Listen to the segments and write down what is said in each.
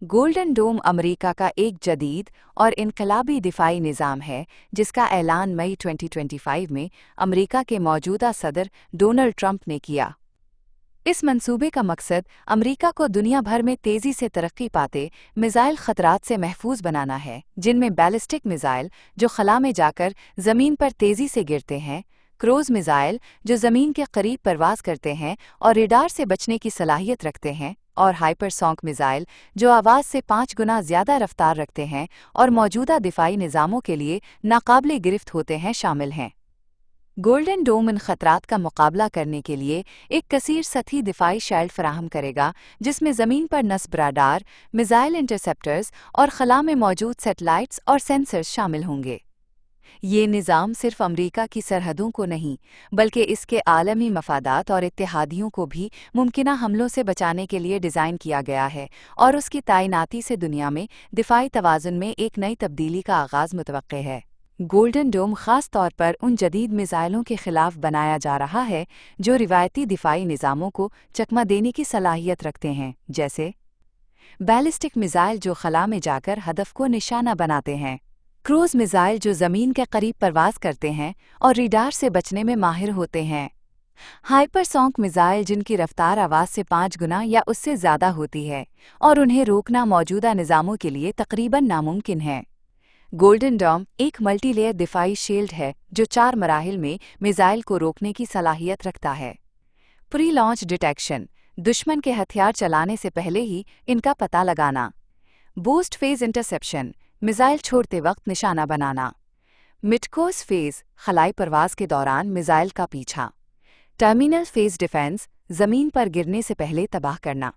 Golden डोम America का एक जदीद और इनकलाबी दिफाई निज़ाम है जिसका ऐलान मई 2025 में अमेरिका के मौजूदा सदर डोनाल्ड ट्रंप ने किया। इस मंसूबे का मकसद अमेरिका को दुनिया भर में तेज़ी से तरक्की पाते मिसाइल खतरात से महफूज बनाना है, जिनमें बैलिस्टिक मिसाइल जो खला में जाकर ज़मीन पर तेज़ी से गिरते हैं, क्रूज़ मिसाइल जो ज़मीन के करीब परवाज़ करते हैं और रेडार से बचने की सलाहियत रखते हैं, और हाइपरसोनिक मिसाइल जो आवाज़ से 5 गुना ज़्यादा रफ्तार रखते हैं और मौजूदा दिफाई निज़ामों के लिए नाकाबिले गिरफ्त होते हैं शामिल हैं। गोल्डन डोम इन खतरात का मुकाबला करने के लिए एक कसीर सतही दिफाई शेल्ड फराहम करेगा, जिसमें ज़मीन पर नस्ब राडार, मिसाइल इंटरसेप्टर्स और खला में मौजूद सैटेलाइट्स और सेंसर्स शामिल होंगे। ये निज़ाम सिर्फ अमेरिका की सरहदों को नहीं बल्कि इसके आलमी मफादात और इत्तेहादियों को भी मुमकिना हमलों से बचाने के लिए डिज़ाइन किया गया है, और उसकी तैनाती से दुनिया में दिफाई तवाज़ुन में एक नई तब्दीली का आगाज़ मुतवक्के है। गोल्डन डोम ख़ास तौर पर उन जदीद मिसाइलों के ख़िलाफ़ बनाया जा रहा है जो रिवायती दिफाई निज़ामों को चकमा देने की सलाहियत रखते हैं, जैसे बैलिस्टिक मिसाइल जो खला में जाकर हदफ को निशाना बनाते हैं, क्रूज़ मिसाइल जो ज़मीन के करीब परवाज़ करते हैं और रेडार से बचने में माहिर होते हैं, हाइपरसोनिक मिसाइल जिनकी रफ्तार आवाज़ से 5 गुना या उससे ज़्यादा होती है और उन्हें रोकना मौजूदा निज़ामों के लिए तकरीबन नामुमकिन है। गोल्डन डोम एक मल्टीलेयर दिफाई शील्ड है जो 4 मराहिल में मिसाइल को रोकने की सलाहियत रखता है। प्री लॉन्च डिटेक्शन, दुश्मन के हथियार चलाने से पहले ही इनका पता लगाना। बूस्ट फेज इंटरसेप्शन, मिसाइल छोड़ते वक्त निशाना बनाना। मिडकोर्स फेज, खलाई परवाज के दौरान मिसाइल का पीछा। टर्मिनल फेज डिफेंस, ज़मीन पर गिरने से पहले तबाह करना।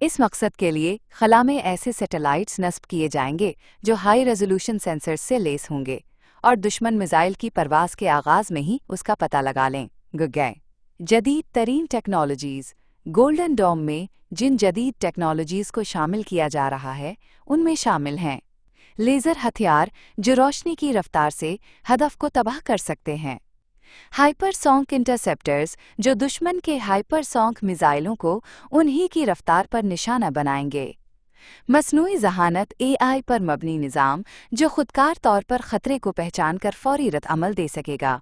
इस मकसद के लिए खला में ऐसे सैटेलाइट्स नस्ब किए जाएंगे जो हाई रेजोल्यूशन सेंसर्स से लेस होंगे और दुश्मन मिसाइल की परवाज के आगाज़ में ही उसका पता लगा लें। गए जदीद तरीन टेक्नोलॉजीज़, गोल्डन डोम में जिन जदीद टेक्नोलॉजीज़ को शामिल किया जा रहा है उनमें शामिल हैं लेज़र हथियार जो रोशनी की रफ्तार से हदफ को तबाह कर सकते हैं, हाइपरसोनिक इंटरसेप्टर्स जो दुश्मन के हाइपरसोनिक मिसाइलों को उन्हीं की रफ्तार पर निशाना बनाएंगे, मसनूई ज़हानत AI पर मबनी निज़ाम जो खुदकार तौर पर ख़तरे को पहचानकर फौरी रद्द-अमल दे सकेगा,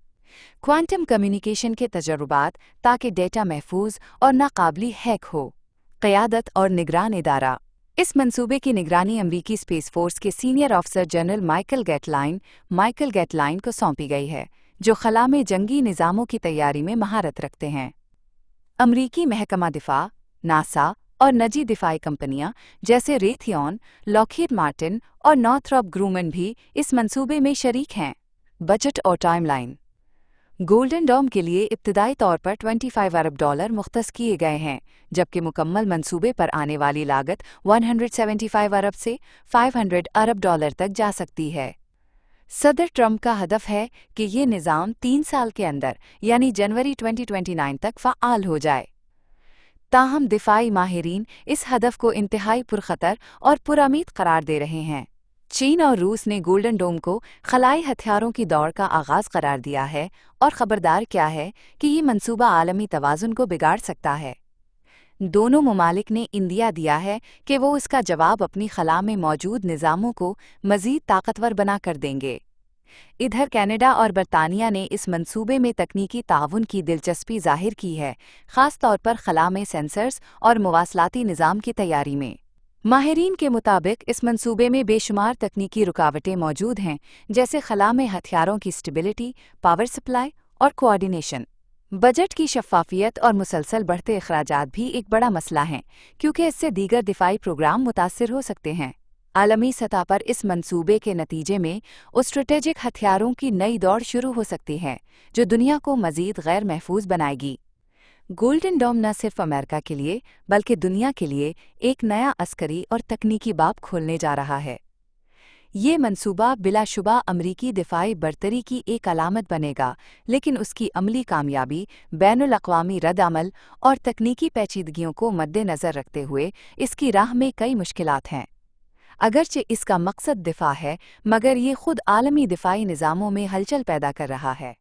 क्वांटम कम्युनिकेशन के तजुर्बात ताकि डेटा महफूज और नाकाबिल हैक हो, क़यादत और निगरान इदारा। इस मंसूबे की निगरानी अमरीकी स्पेस फोर्स के सीनियर ऑफिसर जनरल माइकल गेटलाइन को सौंपी गई है, जो खला में जंगी निज़ामों की तैयारी में महारत रखते हैं। अमरीकी महकमा दिफा, नासा और निजी दिफाई कंपनियां जैसे रेथियॉन, लॉकहीड मार्टिन और नॉर्थरॉप ग्रूमन भी इस मंसूबे में शरीक हैं। बजट और टाइमलाइन, गोल्डन डोम के लिए इब्तिदाई तौर पर $25 अरब मुख्तस किए गए हैं, जबकि मुकम्मल मंसूबे पर आने वाली लागत 175 अरब से 500 अरब डॉलर तक जा सकती है। सदर ट्रंप का हदफ है कि ये निज़ाम 3 साल के अंदर यानी जनवरी 2029 तक फ़ाआल हो जाए। ताहम दिफाई माहिरीन इस हदफ को इंतहाई पुरखतर और पुरामीद करार दे रहे हैं। चीन और रूस ने गोल्डन डोम को खलाई हथियारों की दौड़ का आगाज़ करार दिया है, और ख़बरदार क्या है कि ये मंसूबा आलमी तवाज़ुन को बिगाड़ सकता है। दोनों ममालिक ने इंदिया दिया है कि वो इसका जवाब अपनी खला में मौजूद निज़ामों को मज़ीद ताकतवर बना कर देंगे। इधर कनाडा और बरतानिया ने इस मंसूबे में तकनीकी ताउन की दिलचस्पी ज़ाहिर की है, ख़ास तौर पर खला में सेंसर्स और मुवासलाती निज़ाम की तैयारी में। माहिरीन के मुताबिक इस मंसूबे में बेशुमार तकनीकी रुकावटें मौजूद हैं, जैसे खला में हथियारों की स्टेबिलिटी, पावर सप्लाई और कोऑर्डिनेशन। बजट की शफ़ाफ़ियत और मुसलसल बढ़ते अखराजात भी एक बड़ा मसला हैं, क्योंकि इससे दीगर दिफाई प्रोग्राम मुतासिर हो सकते हैं। आलमी सतह पर इस मंसूबे के नतीजे में स्ट्रेटेजिक हथियारों की नई दौड़ शुरू हो सकती है, जो दुनिया को मज़ीद गैर महफूज बनाएगी। गोल्डन डोम न सिर्फ अमेरिका के लिए बल्कि दुनिया के लिए एक नया अस्करी और तकनीकी बाब खोलने जा रहा है। ये मंसूबा बिलाशुबा अमरीकी दिफाई बरतरी की एक अलामत बनेगा, लेकिन उसकी अमली कामयाबी, बैनुल-अक़वामी रद्द-अमल और तकनीकी पेचीदगियों को मद्देनज़र रखते हुए इसकी राह में कई मुश्किलात हैं। अगरचे इसका मकसद दिफा है, मगर ये खुद आलमी दिफाई निज़ामों में हलचल पैदा कर रहा है।